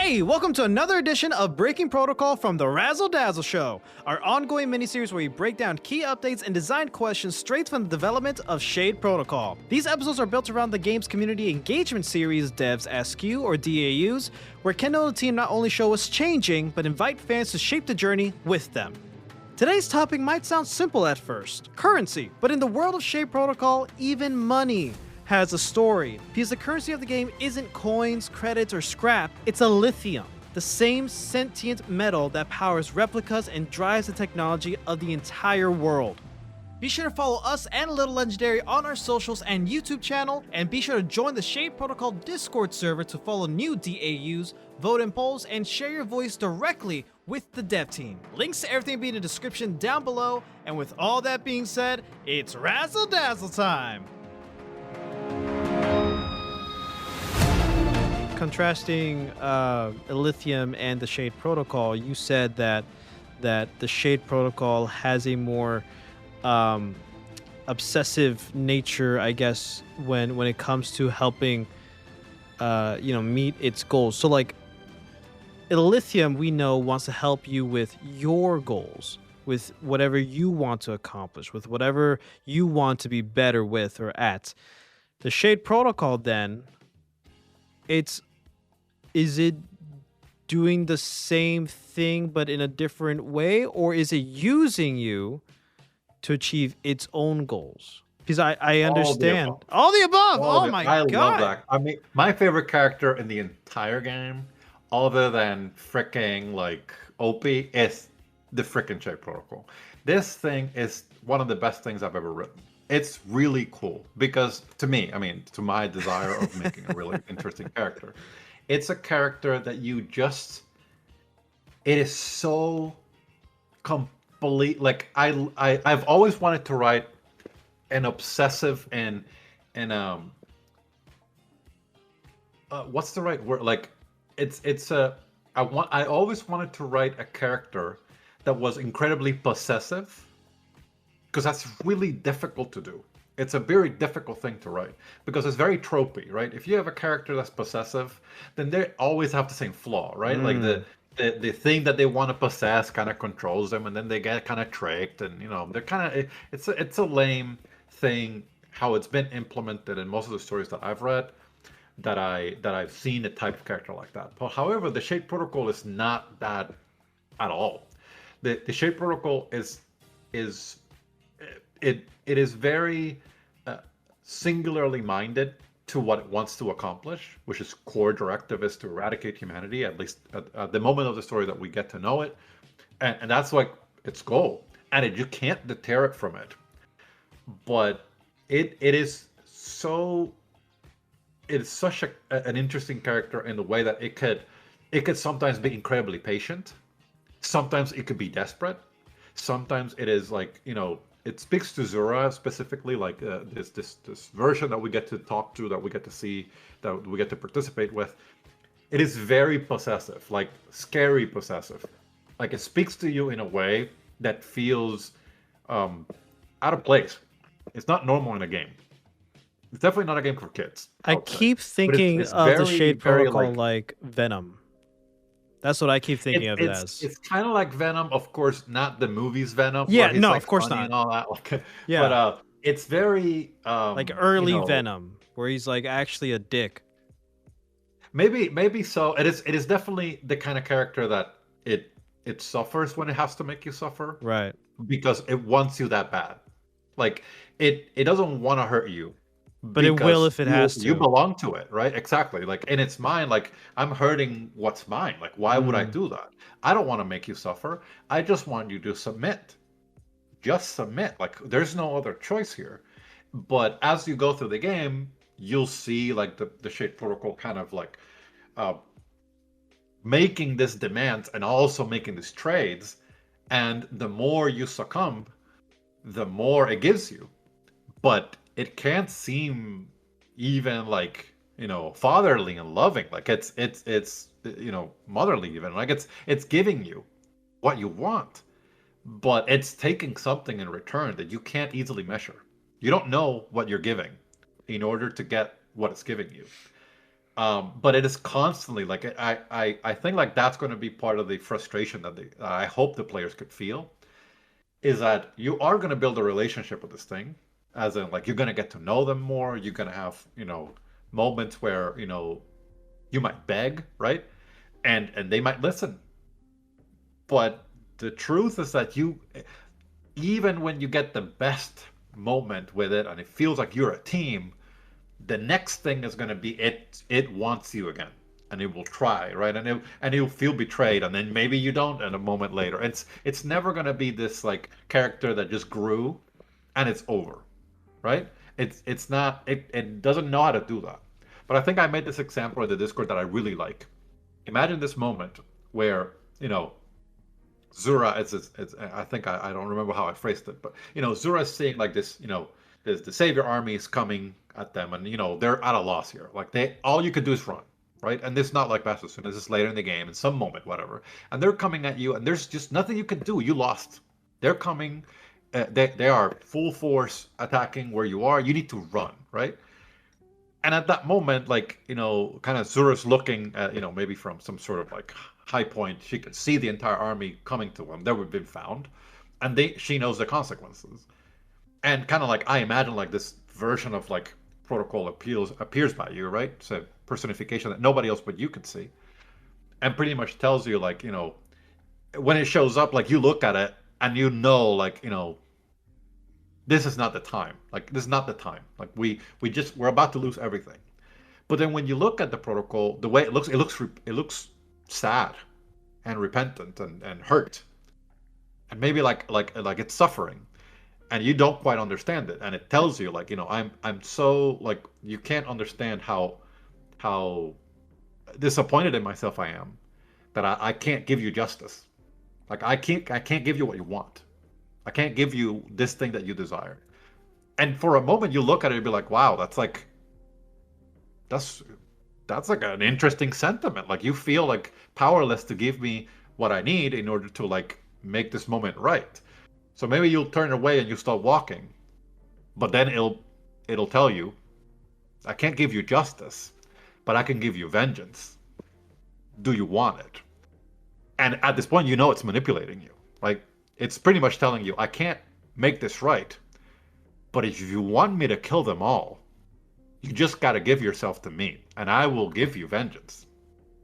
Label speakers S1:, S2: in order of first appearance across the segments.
S1: Hey, welcome to another edition of Breaking Protocol from the Razzle Dazzle Show, our ongoing miniseries where we break down key updates and design questions straight from the development of Shade Protocol. These episodes are built around the game's community engagement series Devs Ask You, or DAUs, where Kendall and the team not only show us changing, but invite fans to shape the journey with them. Today's topic might sound simple at first, currency, but in the world of Shade Protocol, even money has a story, because the currency of the game isn't coins, credits, or scrap, it's Elythium, the same sentient metal that powers replicas and drives the technology of the entire world. Be sure to follow us and Little Legendary on our socials and YouTube channel, and be sure to join the Shade Protocol Discord server to follow new DAUs, vote in polls, and share your voice directly with the dev team. Links to everything will be in the description down below, and with all that being said, it's Razzle Dazzle time! Contrasting Elythium and the Shade Protocol, you said that the Shade Protocol has a more obsessive nature, I guess, when it comes to helping meet its goals. So like Elythium, we know, wants to help you with your goals, with whatever you want to accomplish, with whatever you want to be better with or at. The Shade Protocol, then, is it doing the same thing but in a different way, or is it using you to achieve its own goals? Because I understand all the above. Oh my god,
S2: I love that. I mean, my favorite character in the entire game, other than freaking like Opie, is the freaking Shade Protocol. This thing is one of the best things I've ever written. It's really cool because to me, I mean, to my desire of making a really interesting character, it's a character that it is so complete. Like I've always wanted to write an obsessive and what's the right word? Like I always wanted to write a character that was incredibly possessive, because that's really difficult to do. It's a very difficult thing to write because it's very tropey, right? If you have a character that's possessive, then they always have the same flaw, right? Like the thing that they want to possess kind of controls them, and then they get kind of tricked, and they're kind of it's a lame thing how it's been implemented in most of the stories that I've read, that I've seen a type of character like that. But however, the Shade Protocol is not that at all. The Shade Protocol is it is very singularly minded to what it wants to accomplish, which is core directive is to eradicate humanity, at least at the moment of the story that we get to know it. And that's like its goal. And you can't deter it from it. But it is such an interesting character in the way that it could sometimes be incredibly patient. Sometimes it could be desperate. Sometimes it is like, it speaks to Zura specifically, like this version that we get to talk to, that we get to see, that we get to participate with. It is very possessive, like scary possessive. Like it speaks to you in a way that feels out of place. It's not normal in a game. It's definitely not a game for kids.
S1: I keep thinking of the Shade Protocol like Venom. That's what I keep thinking of it as.
S2: It's kind of like Venom, of course, not the movie's Venom.
S1: Yeah,
S2: where he's
S1: no,
S2: like
S1: of course
S2: funny
S1: not.
S2: And all that. Like,
S1: yeah,
S2: but it's very
S1: like early Venom, where he's like actually a dick.
S2: Maybe so. It is definitely the kind of character that it suffers when it has to make you suffer,
S1: right?
S2: Because it wants you that bad. Like it doesn't want to hurt you.
S1: But it will if it has to.
S2: You belong to it, right? Exactly. Like in its mind, like I'm hurting what's mine. Like why would I do that? I don't want to make you suffer. I just want you to submit. Just submit. Like there's no other choice here. But as you go through the game, you'll see like the Shade Protocol kind of like making this demands and also making these trades. And the more you succumb, the more it gives you. But it can't seem even like fatherly and loving. Like it's motherly even. Like it's giving you what you want, but it's taking something in return that you can't easily measure. You don't know what you're giving in order to get what it's giving you. But it is constantly like I think like that's going to be part of the frustration that I hope the players could feel is that you are going to build a relationship with this thing, as in like you're going to get to know them more. You're going to have moments where you might beg, right, and they might listen. But the truth is that you, even when you get the best moment with it, and it feels like you're a team, the next thing is going to be it wants you again, and it will try, right, and you'll feel betrayed, and then maybe you don't, and a moment later it's never going to be this like character that just grew and it's over, right? It's not, it doesn't know how to do that. But I think I made this example in the Discord that I really like. Imagine this moment where Zura is I think I don't remember how I phrased it, but Zura is seeing like this, the savior army is coming at them, and they're at a loss here. Like they, all you could do is run, right? And this is not like Best Soon. This is later in the game, in some moment, whatever. And they're coming at you, and there's just nothing you can do. You lost. They're coming. They are full force attacking where you are. You need to run, right? And at that moment, like kind of Zura's looking at maybe from some sort of like high point, she can see the entire army coming to them. They would have been found, and she knows the consequences. And kind of like I imagine like this version of like protocol appears by you, right? It's a personification that nobody else but you could see, and pretty much tells you like when it shows up, like you look at it and like this is not the time. Like this is not the time. Like we're about to lose everything. But then when you look at the protocol, the way it looks sad and repentant and hurt, and maybe like it's suffering, and you don't quite understand it, and it tells you like I'm so like you can't understand how disappointed in myself I am that I can't give you justice. Like I can't give you what you want. I can't give you this thing that you desire. And for a moment you look at it and be like, wow, that's like an interesting sentiment. Like you feel like powerless to give me what I need in order to like make this moment right. So maybe you'll turn away and you start walking. But then it'll tell you, I can't give you justice, but I can give you vengeance. Do you want it? And at this point it's manipulating you. Like it's pretty much telling you, I can't make this right, but if you want me to kill them all, you just got to give yourself to me, and I will give you vengeance.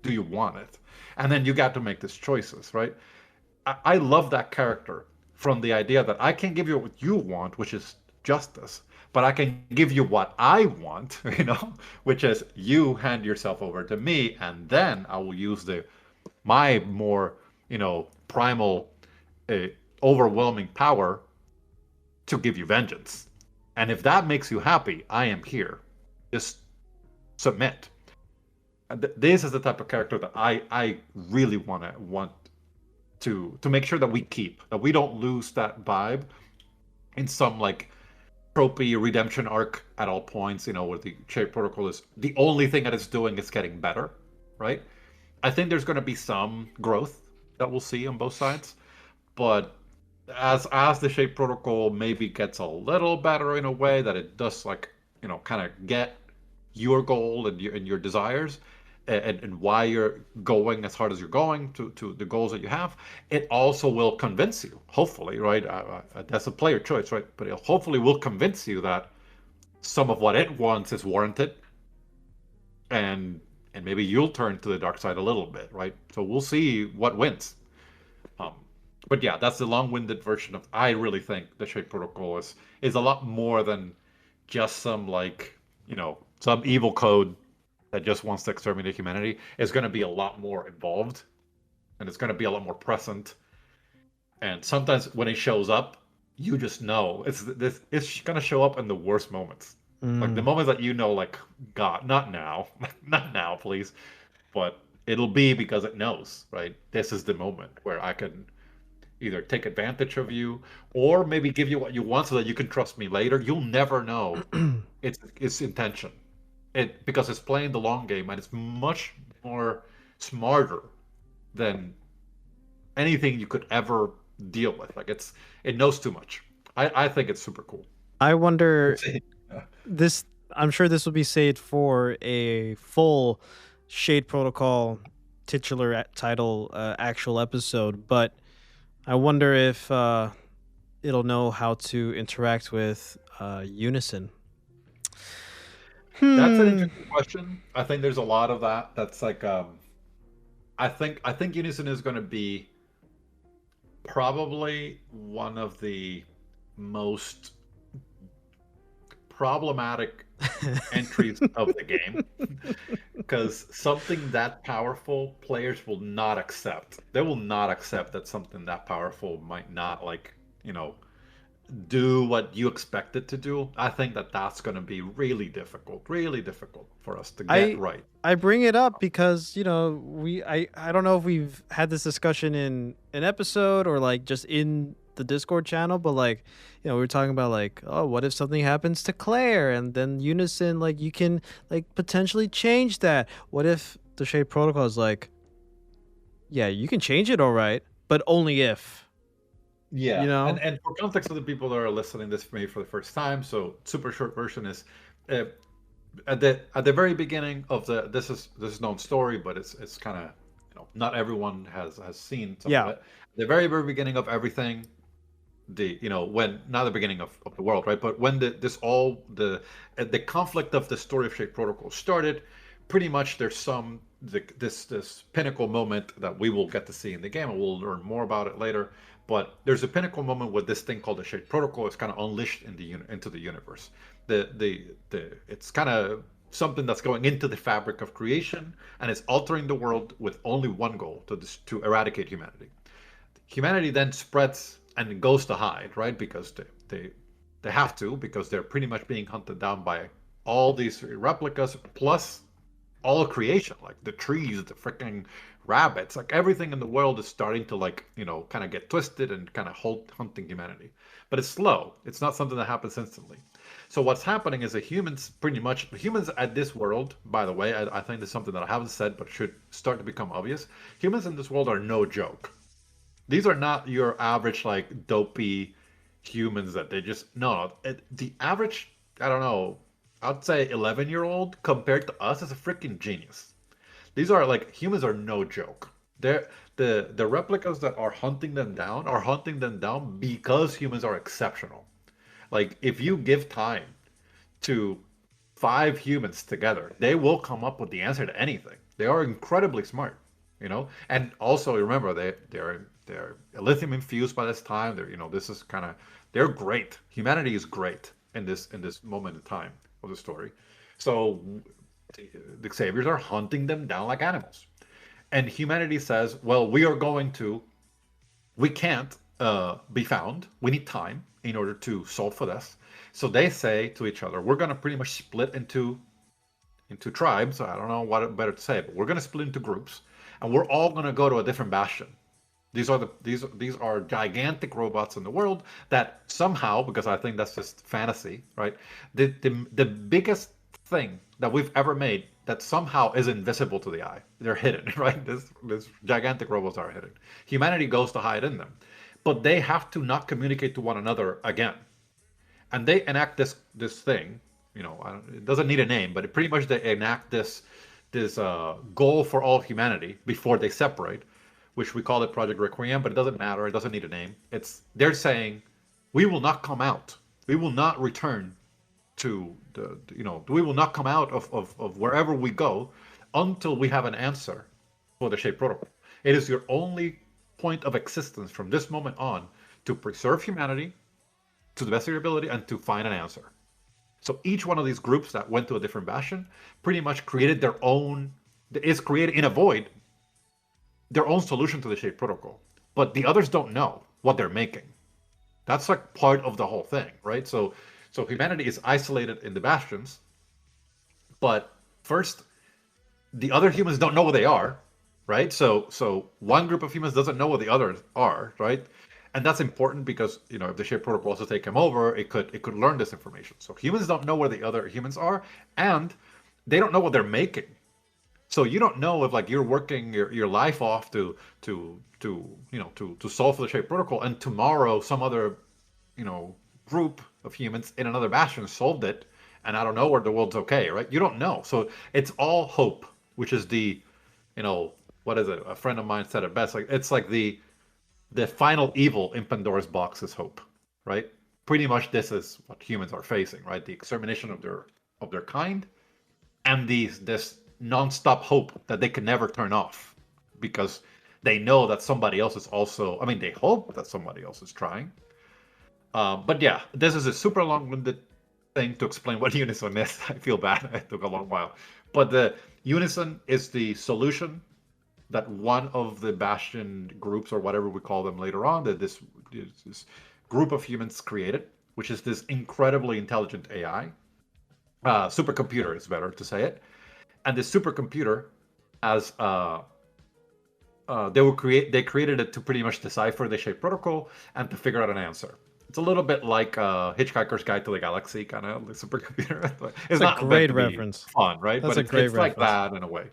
S2: Do you want it? And then you got to make these choices, right? I love that character from the idea that I can't give you what you want, which is justice, but I can give you what I want, which is you hand yourself over to me, and then I will use my more, primal, overwhelming power to give you vengeance. And if that makes you happy, I am here. Just submit. This is the type of character that I really want to make sure that we keep, that we don't lose that vibe in some like tropey redemption arc at all points, where the Shape Protocol is the only thing that it's doing is getting better, right? I think there's going to be some growth that we'll see on both sides, but as the Shape Protocol maybe gets a little better in a way that it does like kind of get your goal and your desires, and why you're going as hard as you're going to the goals that you have, it also will convince you, hopefully, right? That's a player choice, right? But it hopefully will convince you that some of what it wants is warranted, and maybe you'll turn to the dark side a little bit, right? So we'll see what wins. But yeah, that's the long-winded version of. I really think the Shape Protocol is a lot more than just some like some evil code that just wants to exterminate humanity. It's going to be a lot more involved, and it's going to be a lot more present. And sometimes when it shows up, you just know it's going to show up in the worst moments, like the moments that like, God, not now, not now, please. But it'll be because it knows, right? This is the moment where I can either take advantage of you or maybe give you what you want so that you can trust me later. You'll never know its intention. Because it's playing the long game, and it's much more smarter than anything you could ever deal with. Like it knows too much. I think it's super cool.
S1: I wonder I'm sure this will be saved for a full Shade Protocol titular title actual episode, but I wonder if it'll know how to interact with Unison.
S2: That's an
S1: Hmm.
S2: interesting question. I think there's a lot of that. That's like I think Unison is going to be probably one of the most problematic entries of the game because something that powerful players will not accept. They will not accept that something that powerful might not like, you know, do what you expect it to do. I think that that's going to be really difficult for us to get
S1: I
S2: right.
S1: I bring it up because I don't know if we've had this discussion in an episode or like just in the Discord channel, but like we were talking about like, oh, what if something happens to Claire and then Unison, like you can like potentially change that. What if the Shade Protocol is like, yeah, you can change it, all right, but only if you
S2: Yeah, and
S1: know.
S2: and for context of the people that are listening this for me for the first time, so super short version is uh, at the very beginning of the this is known story, but it's kind of not everyone has seen some of
S1: Yeah,
S2: it. The very beginning of everything, when not the beginning of the world, right? But when the conflict of the story of Shade Protocol started, pretty much there's this pinnacle moment that we will get to see in the game, and we'll learn more about it later. But there's a pinnacle moment with this thing called the Shade Protocol. It's kind of unleashed into the universe. The it's kind of something that's going into the fabric of creation, and it's altering the world with only one goal: to eradicate humanity. Humanity then spreads and goes to hide, right? Because they have to, because they're pretty much being hunted down by all these replicas plus all creation, like the trees, the freaking rabbits, like everything in the world is starting to like kind of get twisted and kind of hunting humanity. But it's slow. It's not something that happens instantly. So what's happening is that humans at this world, by the way, I think this is something that I haven't said but should start to become obvious. Humans in this world are no joke. These are not your average like dopey humans that they just no. The average, I don't know, I'd say 11-year-old compared to us is a freaking genius. These are like humans are no joke. They're the replicas that are hunting them down because humans are exceptional. Like if you give time to 5 humans together, they will come up with the answer to anything. They are incredibly smart. And also remember they're lithium infused by this time. This is kind of they're great. Humanity is great in this moment in time of the story. So the Xaviers are hunting them down like animals, and humanity says, "Well, we can't be found. We need time in order to solve for this." So they say to each other, "We're going to pretty much split into tribes. I don't know what better to say, but we're going to split into groups, and we're all going to go to a different bastion. These are gigantic robots in the world that somehow, because I think that's just fantasy, right? The biggest thing that we've ever made that somehow is invisible to the eye. They're hidden, right? This gigantic robots are hidden. Humanity goes to hide in them, but they have to not communicate to one another again, and they enact this thing. It doesn't need a name, but pretty much they enact this goal for all humanity before they separate, which we call it Project Requiem, but it doesn't matter. It doesn't need a name. They're saying we will not come out. We will not return to we will not come out of wherever we go until we have an answer for the Shape Protocol. It is your only point of existence from this moment on to preserve humanity to the best of your ability and to find an answer. So each one of these groups that went to a different bastion pretty much created their own, is created in a void, their own solution to the Shape Protocol. But the others don't know what they're making. That's like part of the whole thing, right? So humanity is isolated in the bastions, but first, the other humans don't know what they are, right? So one group of humans doesn't know what the others are, right? And that's important because if the Shape Protocol was to take him over, it could learn this information. So humans don't know where the other humans are, and they don't know what they're making. So you don't know if like you're working your life off to solve the Shape Protocol, and tomorrow some other group of humans in another bastion solved it, and I don't know, or the world's okay, right? You don't know. So it's all hope, which is the, what is it? A friend of mine said it best. Like it's like the final evil in Pandora's box is hope, right? Pretty much this is what humans are facing, right? The extermination of their kind, and this nonstop hope that they can never turn off, because they know that somebody else is also. I mean, they hope that somebody else is trying. But yeah, this is a super long-winded thing to explain what Unison is. I feel bad. It took a long while. But the Unison is the solution that one of the Bastion groups, or whatever we call them later on, that this group of humans created, which is this incredibly intelligent AI. Supercomputer is better to say it. And this supercomputer, as they created it to pretty much decipher the shape protocol and to figure out an answer. It's a little bit like Hitchhiker's Guide to the Galaxy, kind of the supercomputer. It's
S1: a
S2: not
S1: great
S2: meant to
S1: reference.
S2: Be fun, right?
S1: That's
S2: But
S1: a great
S2: it's like
S1: reference.
S2: that in a way.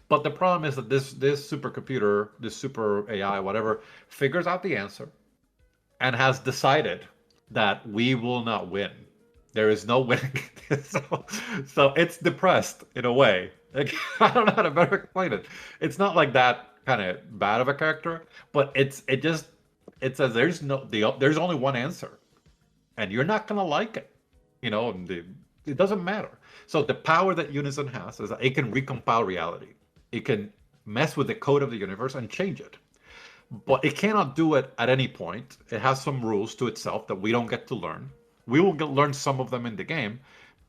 S2: But the problem is that this supercomputer, this super AI, whatever, figures out the answer and has decided that we will not win. There is no winning. so it's depressed in a way. Like, I don't know how to better explain it. It's not like that kind of bad of a character, but it says there's only one answer, and you're not gonna like it. And it doesn't matter. So the power that Unison has is that it can recompile reality. It can mess with the code of the universe and change it. But it cannot do it at any point. It has some rules to itself that we don't get to learn. We will learn some of them in the game,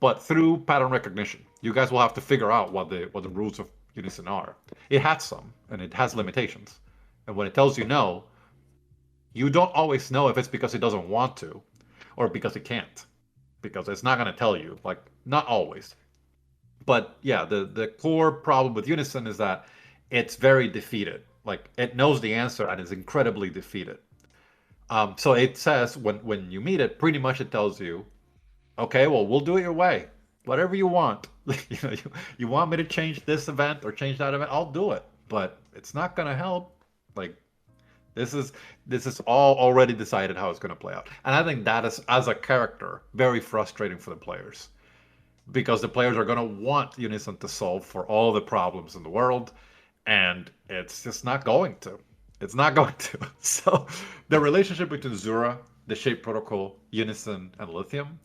S2: but through pattern recognition. You guys will have to figure out what the rules of Unison are. It has some, and it has limitations. And when it tells you no, you don't always know if it's because it doesn't want to, or because it can't. Because it's not going to tell you, like, not always. But yeah, the core problem with Unison is that it's very defeated. Like, it knows the answer and is incredibly defeated. So it says when you meet it, pretty much it tells you, okay, well, we'll do it your way, whatever you want. You want me to change this event or change that event, I'll do it, but it's not gonna help. Like, this is all already decided how it's gonna play out, and I think that is, as a character, very frustrating for the players, because the players are gonna want Unison to solve for all the problems in the world, and it's just not going to. It's not going to. So the relationship between Zura, the Shape Protocol, Unison, and Lithium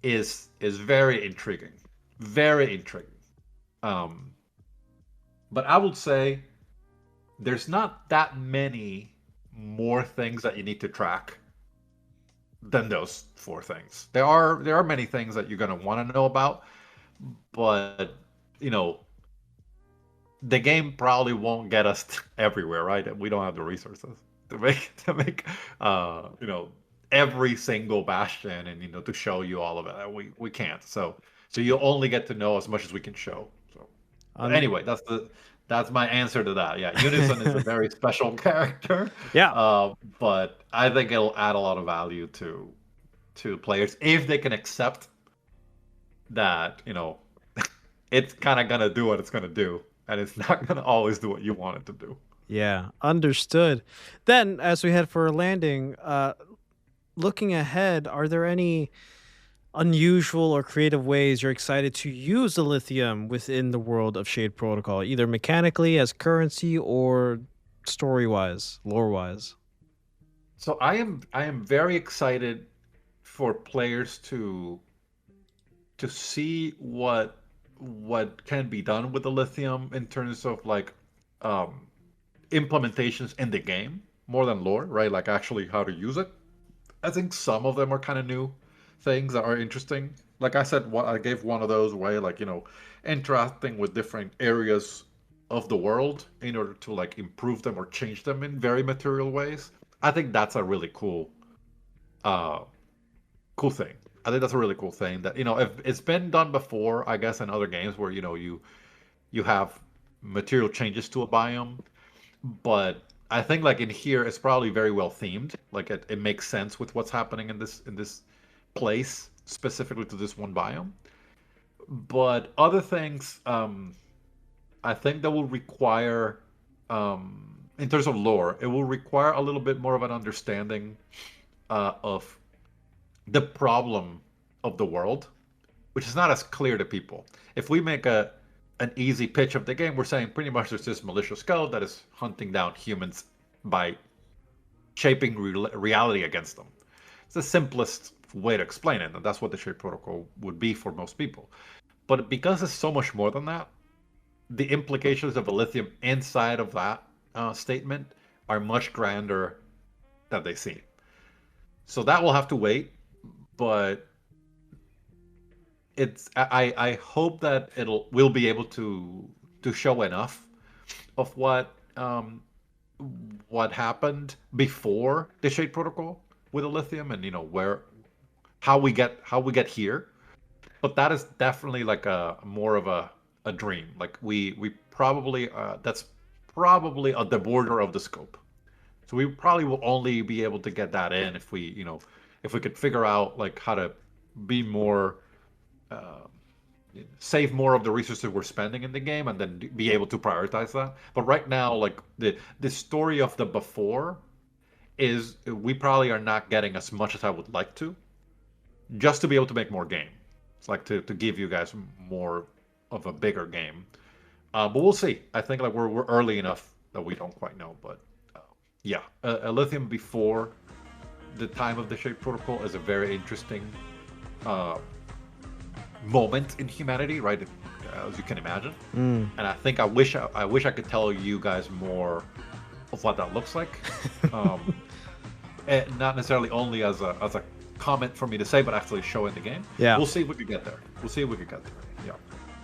S2: is very intriguing. Very intriguing. Um, but I would say there's not that many more things that you need to track than those four things. There are many things that you're gonna want to know about, but you know the game probably won't get us everywhere, right? We don't have the resources to make every single bastion and to show you all of it. We can't. So you only get to know as much as we can show. So, but
S1: Un-
S2: anyway, that's my answer to that. Yeah, Unison is a very special character.
S1: yeah.
S2: But I think it'll add a lot of value to players if they can accept that it's kind of gonna do what it's gonna do, and it's not gonna always do what you want it to do.
S1: Yeah, understood. Then, as we head for a landing, looking ahead, are there any unusual or creative ways you're excited to use the lithium within the world of Shade Protocol, either mechanically as currency or story wise, lore wise?
S2: So I am very excited for players to see what can be done with the lithium in terms of like um, implementations in the game more than lore, right? Like actually how to use it. I think some of them are kind of new things that are interesting. Like I said, I gave one of those away, like interacting with different areas of the world in order to like improve them or change them in very material ways. I think that's a really uh, cool thing. I think that's a really cool thing that if it's been done before, I guess in other games where you have material changes to a biome, but I think like in here it's probably very well themed. Like it makes sense with what's happening in this place specifically to this one biome. But other things, I think that will require, in terms of lore, it will require a little bit more of an understanding of the problem of the world which is not as clear to people. If we make an easy pitch of the game, we're saying pretty much there's this malicious code that is hunting down humans by shaping reality against them. It's the simplest way to explain it, and that's what the Shade Protocol would be for most people. But because it's so much more than that, the implications of Elythium inside of that statement are much grander than they seem. So that will have to wait, but I hope that we'll be able to show enough of what happened before the Shade Protocol with Elythium, and how we get here. But that is definitely like more of a dream. Like we probably that's probably at the border of the scope. So we probably will only be able to get that in if we could figure out like how to be more save more of the resources we're spending in the game, and then be able to prioritize that. But right now, like the story of the before is we probably are not getting as much as I would like to, just to be able to make more game. It's like to give you guys more of a bigger game. But we'll see. I think like we're early enough that we don't quite know. But yeah, Elythium before the time of the Shade Protocol is a very interesting moment in humanity, right? As you can imagine. And I think I wish I could tell you guys more of what that looks like. And not necessarily only as a comment for me to say, but actually show in the game.
S1: Yeah.
S2: We'll see if we can get there. Yeah.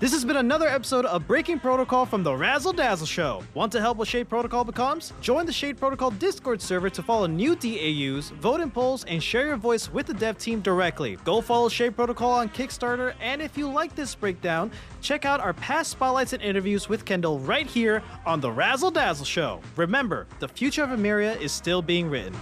S1: This has been another episode of Breaking Protocol from the Razzle Dazzle Show. Want to help what Shade Protocol becomes? Join the Shade Protocol Discord server to follow new DAUs, vote in polls, and share your voice with the dev team directly. Go follow Shade Protocol on Kickstarter, and if you like this breakdown, check out our past spotlights and interviews with Kendall right here on the Razzle Dazzle Show. Remember, the future of Emeria is still being written.